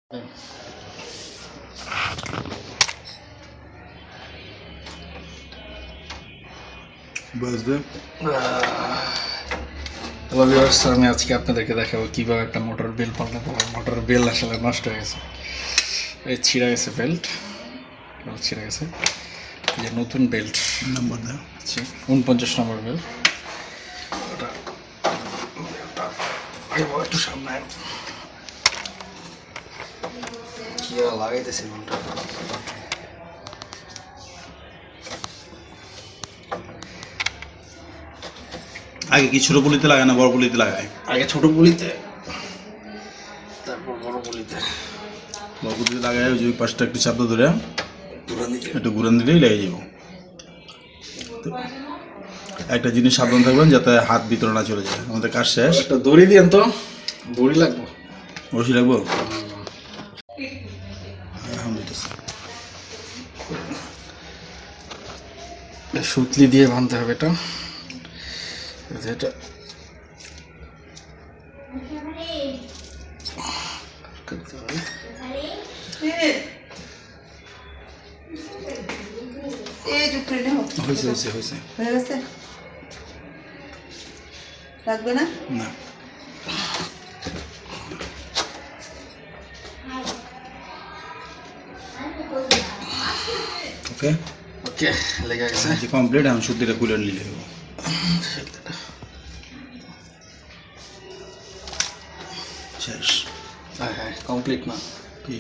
বাজতে hello viewers, আমি আজকে আপনাদেরকে দেখাবো কীভাবে একটা মোটর বেল পাল্টাতে হয়। মোটর বেল আসলে নষ্ট হয়ে গেছে, এই ছিঁড়া গেছে, বেল্ট ছিঁড়া গেছে। এই যে নতুন বেল্ট নম্বর দাও, 49 নম্বর বেল্ট। একটু সামনে কি লাগাইতেছি বেলটা। আগে কি ছোট পুলিতে লাগায় না বড় পুলিতে লাগায়? আগে ছোট পুলিতে, তারপর বড় পুলিতে। বড় পুলিতে লাগায় ওই যে পাশটা একটু চাপ ধরে একটু ঘুরান দিলেই লেগে যাব। একটা জিনিস সাবধান থাকবেন যাতে হাত ভিতরে না চলে যায়। আমাদের কাজ শেষ। একটা দড়ি দিয়েন তো, দড়ি লাগবে। রশি লাগবো? সুতলি দিয়ে বাঁধতে হবে এটা। এটা হয়েছে লাগবে না? না, ওকে ওকে লেগে গেছে, কমপ্লিট। এখন সুতিটা খুলে নিলে শেষ। হ্যাঁ কমপ্লিট না কি